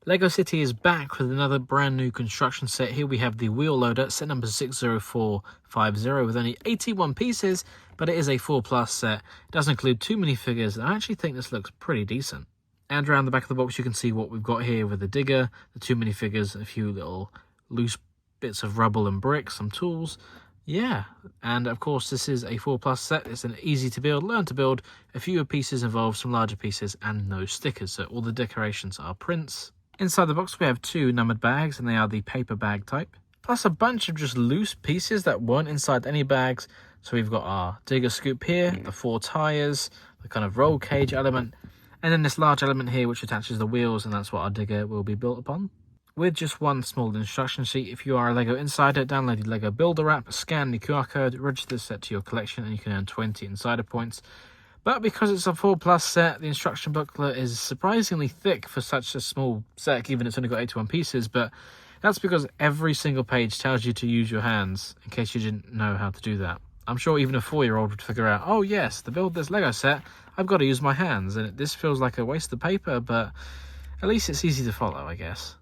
LEGO City is back with another brand new construction set. Here we have the wheel loader, set number 60450, with only 81 pieces, but it is a 4+ set. It does include 2 minifigures, and I actually think this looks pretty decent. And around the back of the box you can see what we've got here with the digger, the 2 minifigures, a few little loose bits of rubble and bricks, some tools. Yeah, and of course this is a 4+ set. It's an easy to build, learn to build, a fewer pieces involved, some larger pieces, and no stickers, so all the decorations are prints. Inside the box we have 2 numbered bags, and they are the paper bag type, plus a bunch of just loose pieces that weren't inside any bags. So we've got our digger scoop here, the 4 tires, the kind of roll cage element, and then this large element here which attaches the wheels, and that's what our digger will be built upon. With just one small instruction sheet. If you are a LEGO insider, download the LEGO Builder app, scan the QR code, register the set to your collection, and you can earn 20 insider points. But because it's a 4+ set, the instruction booklet is surprisingly thick for such a small set, given it's only got 81 pieces, but that's because every single page tells you to use your hands, in case you didn't know how to do that. I'm sure even a 4-year-old would figure out, oh yes, to build this LEGO set, I've got to use my hands, and this feels like a waste of paper, but at least it's easy to follow, I guess.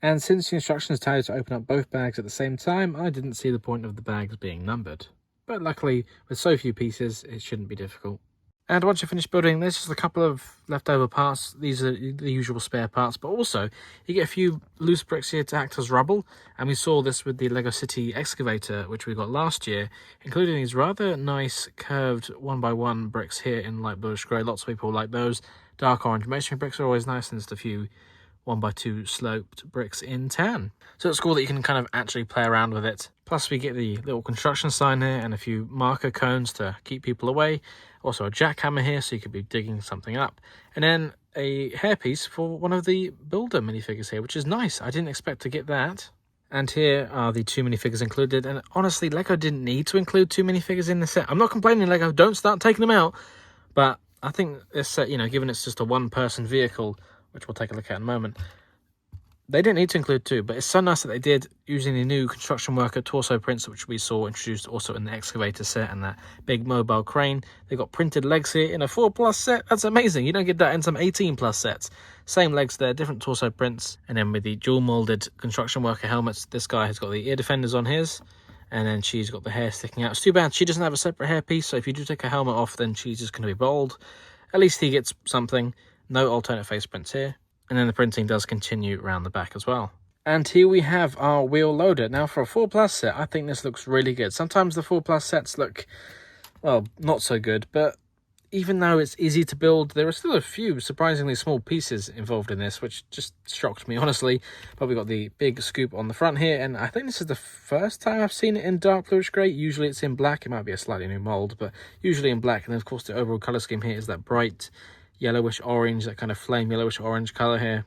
And since the instructions tell you to open up both bags at the same time, I didn't see the point of the bags being numbered. But luckily, with so few pieces, it shouldn't be difficult. And once you finish building, there's just a couple of leftover parts. These are the usual spare parts, but also you get a few loose bricks here to act as rubble. And we saw this with the LEGO City excavator, which we got last year, including these rather nice curved 1x1 bricks here in light bluish grey. Lots of people like those. Dark orange masonry bricks are always nice, and just a few 1x2 sloped bricks in tan. So it's cool that you can kind of actually play around with it. Plus we get the little construction sign here and a few marker cones to keep people away. Also a jackhammer here, so you could be digging something up. And then a hairpiece for one of the builder minifigures here, which is nice. I didn't expect to get that. And here are the 2 minifigures included. And honestly, LEGO didn't need to include 2 minifigures in the set. I'm not complaining, LEGO, don't start taking them out. But I think this set, you know, given it's just a one-person vehicle, which we'll take a look at in a moment, they didn't need to include 2, but it's so nice that they did, using the new construction worker torso prints, which we saw introduced also in the excavator set, and that big mobile crane. They got printed legs here in a 4+ set. That's amazing. You don't get that in some 18+ sets. Same legs there, different torso prints. And then with the dual molded construction worker helmets, this guy has got the ear defenders on his, and then she's got the hair sticking out. It's too bad she doesn't have a separate hairpiece, so if you do take her helmet off, then she's just going to be bald. At least he gets something. No alternate face prints here. And then the printing does continue around the back as well. And here we have our wheel loader. Now for a 4+ set, I think this looks really good. Sometimes the 4+ sets look, well, not so good. But even though it's easy to build, there are still a few surprisingly small pieces involved in this, which just shocked me, honestly. But we've got the big scoop on the front here. And I think this is the first time I've seen it in dark bluish grey. Usually it's in black. It might be a slightly new mould, but usually in black. And then, of course, the overall colour scheme here is that bright yellowish orange, that kind of flame yellowish orange colour here.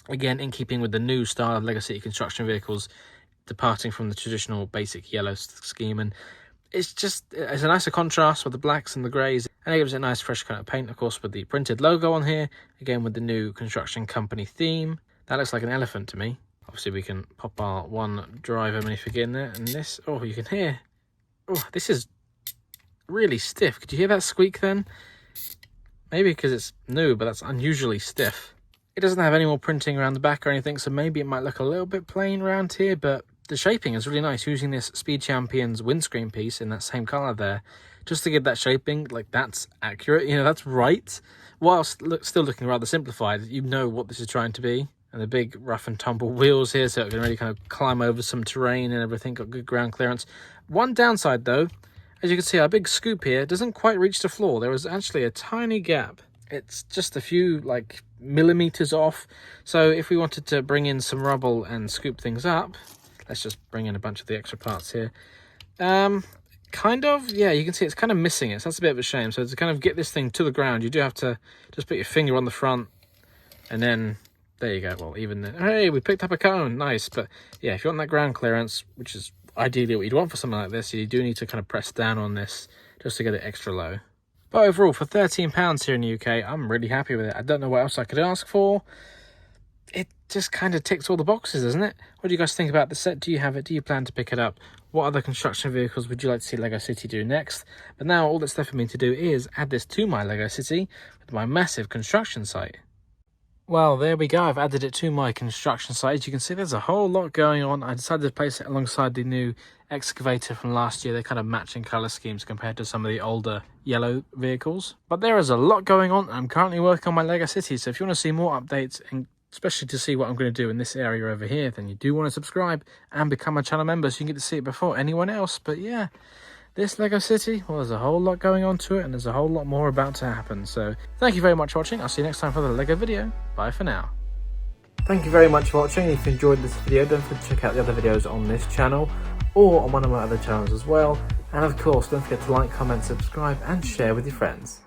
Again, in keeping with the new style of LEGO City construction vehicles, departing from the traditional basic yellow scheme. And it's a nicer contrast with the blacks and the greys, and it gives it a nice fresh coat of paint, of course, with the printed logo on here, again with the new construction company theme. That looks like an elephant to me. Obviously we can pop our one driver minifigure in there, and this, oh, you can hear, oh, this is really stiff. Could you hear that squeak then? Maybe because it's new, but that's unusually stiff. It doesn't have any more printing around the back or anything, so maybe it might look a little bit plain around here, but the shaping is really nice, using this Speed Champions windscreen piece in that same colour there, just to give that shaping, like, that's accurate, you know, that's right, whilst still looking rather simplified. You know what this is trying to be. And the big rough and tumble wheels here, so it can really kind of climb over some terrain and everything, got good ground clearance. One downside though, as you can see, our big scoop here doesn't quite reach the floor. There was actually a tiny gap. It's just a few, like, millimeters off. So if we wanted to bring in some rubble and scoop things up, let's just bring in a bunch of the extra parts here. Kind of, yeah, you can see it's kind of missing it. So that's a bit of a shame. So to kind of get this thing to the ground, you do have to just put your finger on the front, and then there you go. Well, even then, hey, we picked up a cone. Nice. But yeah, if you want that ground clearance, which is ideally what you'd want for something like this, you do need to kind of press down on this just to get it extra low. But overall, for £13 here in the UK, I'm really happy with it. I don't know what else I could ask for. It just kind of ticks all the boxes, doesn't it? What do you guys think about the set? Do you have it? Do you plan to pick it up? What other construction vehicles would you like to see LEGO City do next? But now all that's left for me to do is add this to my LEGO City with my massive construction site. Well, there we go. I've added it to my construction site. As you can see, there's a whole lot going on. I decided to place it alongside the new excavator from last year. They're kind of matching colour schemes compared to some of the older yellow vehicles. But there is a lot going on. I'm currently working on my Lego City, so if you want to see more updates, and especially to see what I'm going to do in this area over here, then you do want to subscribe and become a channel member so you can get to see it before anyone else. But yeah, this Lego City, well, there's a whole lot going on to it, and there's a whole lot more about to happen. So thank you very much for watching. I'll see you next time for the Lego video. Bye for now. Thank you very much for watching. If you enjoyed this video, don't forget to check out the other videos on this channel or on one of my other channels as well. And of course, don't forget to like, comment, subscribe and share with your friends.